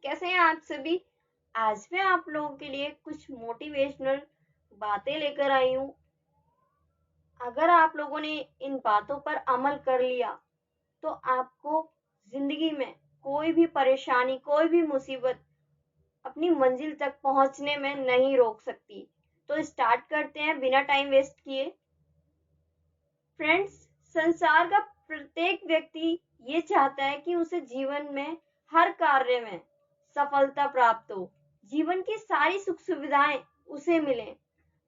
कैसे हैं आप सभी। आज मैं आप लोगों के लिए कुछ मोटिवेशनल बातें लेकर आई हूँ। अगर आप लोगों ने इन बातों पर अमल कर लिया तो आपको जिंदगी में कोई भी परेशानी, कोई भी मुसीबत अपनी मंजिल तक पहुंचने में नहीं रोक सकती। तो स्टार्ट करते हैं बिना टाइम वेस्ट किए। फ्रेंड्स, संसार का प्रत्येक व्यक्ति ये चाहता है कि उसे जीवन में हर कार्य में सफलता प्राप्त हो, जीवन की सारी सुख सुविधाएं उसे मिलें,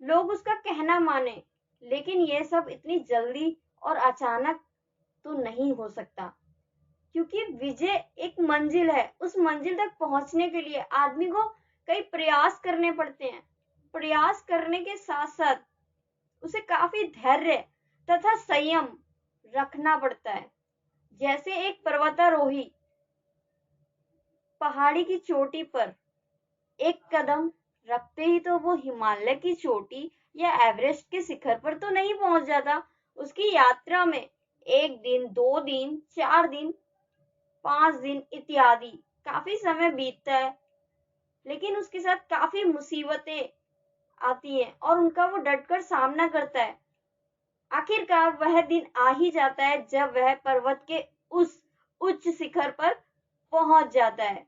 लोग उसका कहना माने। लेकिन यह सब इतनी जल्दी और अचानक तो नहीं हो सकता, क्योंकि विजय एक मंजिल है। उस मंजिल तक पहुंचने के लिए आदमी को कई प्रयास करने पड़ते हैं। प्रयास करने के साथ साथ उसे काफी धैर्य तथा संयम रखना पड़ता है। जैसे एक पर्वतारोही पहाड़ी की चोटी पर एक कदम रखते ही तो वो हिमालय की चोटी या एवरेस्ट के शिखर पर तो नहीं पहुंच जाता। उसकी यात्रा में 1 दिन, 2 दिन, 4 दिन, 5 दिन इत्यादि काफी समय बीतता है। लेकिन उसके साथ काफी मुसीबतें आती हैं और उनका वो डटकर सामना करता है। आखिरकार वह दिन आ ही जाता है जब वह पर्वत के उस उच्च शिखर पर पहुंच जाता है।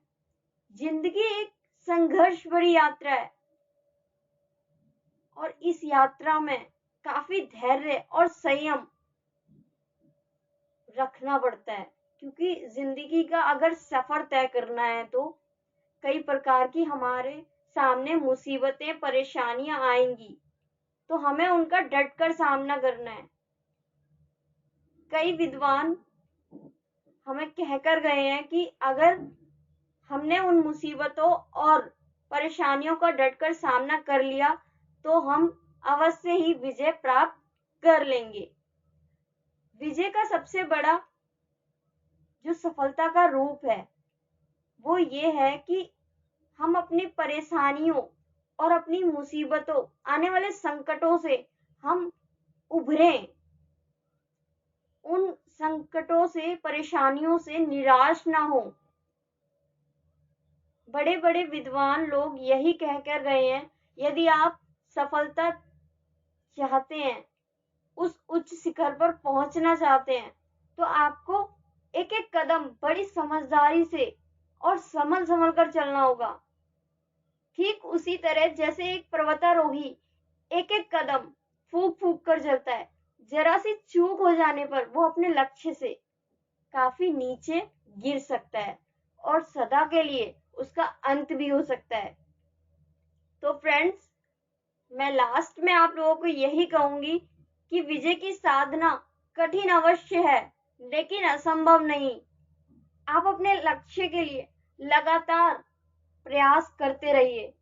जिंदगी एक संघर्ष भरी यात्रा है और इस यात्रा में काफी धैर्य और संयम रखना पड़ता है, क्योंकि जिंदगी का अगर सफर तय करना है तो कई प्रकार की हमारे सामने मुसीबतें, परेशानियां आएंगी, तो हमें उनका डटकर सामना करना है। कई विद्वान हमें कहकर गए हैं कि अगर हमने उन मुसीबतों और परेशानियों का डटकर सामना कर लिया तो हम अवश्य ही विजय प्राप्त कर लेंगे। विजय का सबसे बड़ा जो सफलता का रूप है वो ये है कि हम अपनी परेशानियों और अपनी मुसीबतों, आने वाले संकटों से हम उभरें। उन संकटों से, परेशानियों से निराश ना हो। बड़े बड़े विद्वान लोग यही कहकर गए हैं, यदि आप सफलता चाहते हैं, उस उच्च शिखर पर पहुंचना चाहते हैं, तो आपको एक एक कदम बड़ी समझदारी से और संभल संभल कर चलना होगा। ठीक उसी तरह जैसे एक पर्वतारोही एक एक कदम फूक फूक कर चलता है, जरा सी चूक हो जाने पर वो अपने लक्ष्य से काफी नीचे गिर सकता है और सदा के लिए उसका अंत भी हो सकता है। तो फ्रेंड्स, मैं लास्ट में आप लोगों को यही कहूंगी कि विजय की साधना कठिन अवश्य है, लेकिन असंभव नहीं। आप अपने लक्ष्य के लिए लगातार प्रयास करते रहिए।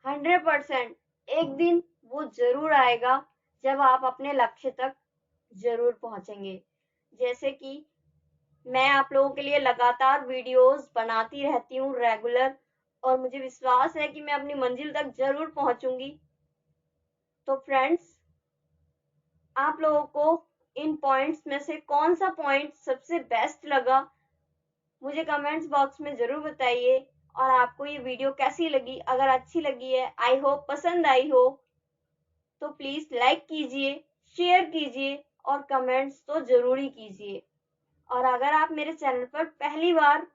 100% एक दिन वो जरूर आएगा जब आप अपने लक्ष्य तक जरूर पहुंचेंगे। जैसे कि मैं आप लोगों के लिए लगातार वीडियोस बनाती रहती हूँ रेगुलर, और मुझे विश्वास है कि मैं अपनी मंजिल तक जरूर पहुंचूंगी। तो फ्रेंड्स, आप लोगों को इन पॉइंट्स में से कौन सा पॉइंट सबसे बेस्ट लगा मुझे कमेंट्स बॉक्स में जरूर बताइए। और आपको ये वीडियो कैसी लगी, अगर अच्छी लगी है, आई होप पसंद आई हो, तो प्लीज लाइक कीजिए, शेयर कीजिए और कमेंट्स तो जरूर ही कीजिए। और अगर आप मेरे चैनल पर पहली बार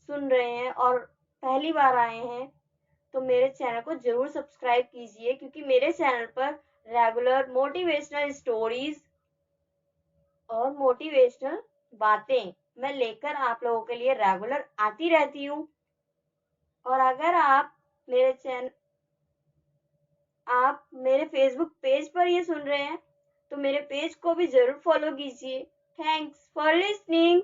सुन रहे हैं और पहली बार आए हैं तो मेरे चैनल को जरूर सब्सक्राइब कीजिए, क्योंकि मेरे चैनल पर रेगुलर मोटिवेशनल स्टोरीज और मोटिवेशनल बातें मैं लेकर आप लोगों के लिए रेगुलर आती रहती हूँ। और अगर आप मेरे फेसबुक पेज पर ये सुन रहे हैं तो मेरे पेज को भी जरूर फॉलो कीजिए। Thanks for listening.